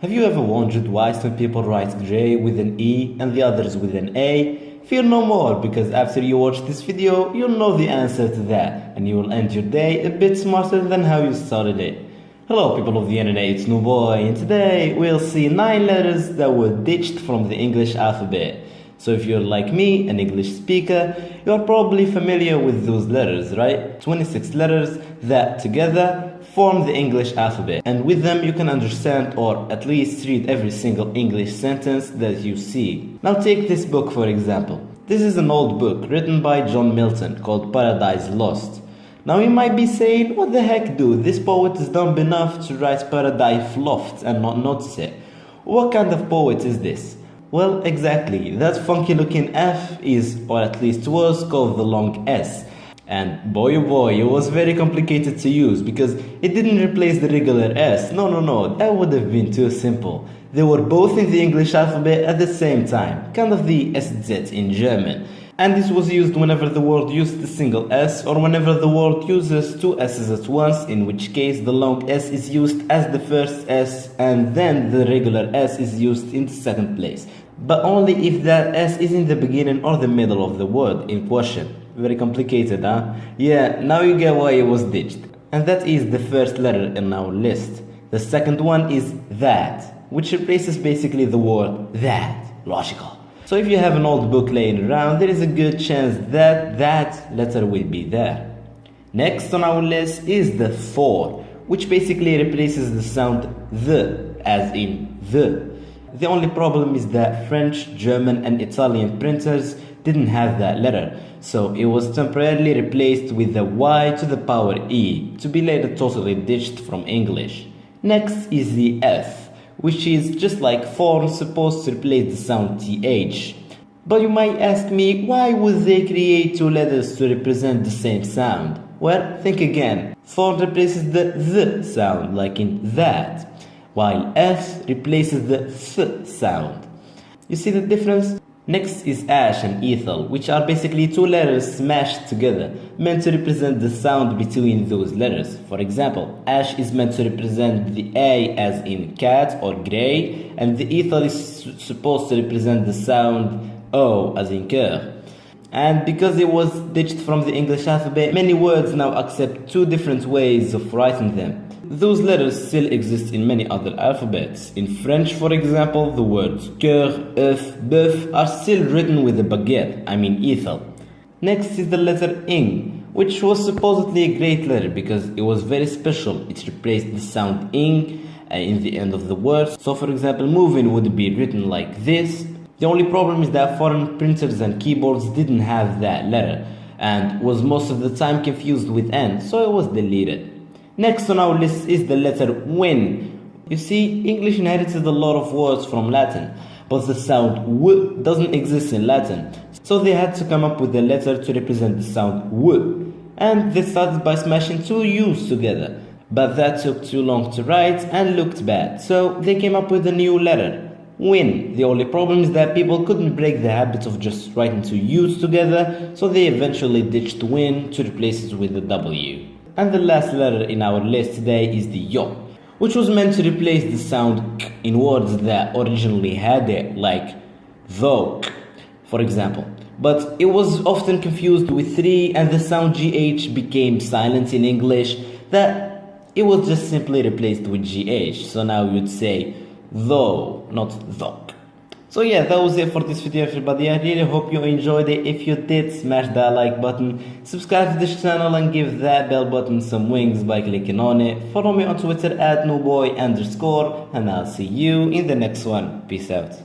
Have you ever wondered why some people write grey with an E and the others with an A? Fear no more, because after you watch this video, you'll know the answer to that, and you will end your day a bit smarter than how you started it. Hello people of the internet, it's Nuboy, and today we'll see 9 letters that were ditched from the English alphabet. So if you're like me, an English speaker, you're probably familiar with those letters, right? 26 letters that together form the English alphabet, and with them you can understand or at least read every single English sentence that you see. Now take this book for example. This is an old book written by John Milton called Paradise Lost. Now you might be saying, what the heck dude, this poet is dumb enough to write Paradise Lost and not notice it. What kind of poet is this? Well, exactly, that funky looking F is, or at least was, called the long S. And boy oh boy, it was very complicated to use because it didn't replace the regular S. No, that would have been too simple. They were both in the English alphabet at the same time, kind of the SZ in German. And this was used whenever the word used the single S or whenever the word uses two S's at once, in which case the long S is used as the first S and then the regular S is used in the second place. But only if that S is in the beginning or the middle of the word in question. Very complicated, huh? Yeah, now you get why it was ditched. And that is the first letter in our list. The second one is that, which replaces basically the word that. Logical. So if you have an old book laying around, there is a good chance that that letter will be there. Next on our list is the 4, which basically replaces the sound the, as in the. The only problem is that French, German and Italian printers didn't have that letter, so it was temporarily replaced with the Y to the power E, to be later totally ditched from English. Next is the F, which is just like form supposed to replace the sound TH. But you might ask me, why would they create 2 letters to represent the same sound? Well, think again. Form replaces the sound, like in that, while F replaces the th sound. You see the difference? Next is ash and ethel, which are basically 2 letters smashed together, meant to represent the sound between those letters. For example, ash is meant to represent the A as in cat or grey, and the ethel is supposed to represent the sound O as in cœur. And because it was ditched from the English alphabet, many words now accept 2 different ways of writing them. Those letters still exist in many other alphabets. In French, for example, the words cœur, œuf, bœuf are still written with a baguette, I mean ethel. Next is the letter ing, which was supposedly a great letter because it was very special. It replaced the sound ing in the end of the word. So for example, moving would be written like this. The only problem is that foreign printers and keyboards didn't have that letter and was most of the time confused with N, so it was deleted. Next on our list is the letter win. You see, English inherited a lot of words from Latin, but the sound w doesn't exist in Latin, so they had to come up with a letter to represent the sound w. And they started by smashing 2 U's together, but that took too long to write and looked bad, so they came up with a new letter, win. The only problem is that people couldn't break the habit of just writing 2 U's together, so they eventually ditched win to replace it with a W. And the last letter in our list today is the yo, which was meant to replace the sound k in words that originally had it, like though, for example. But it was often confused with 3 and the sound GH became silent in English, that it was just simply replaced with GH. So now you'd say though, not thock. So yeah, that was it for this video everybody. I really hope you enjoyed it. If you did, smash that like button, subscribe to this channel and give that bell button some wings by clicking on it. Follow me on Twitter @nuboy_, and I'll see you in the next one. Peace out.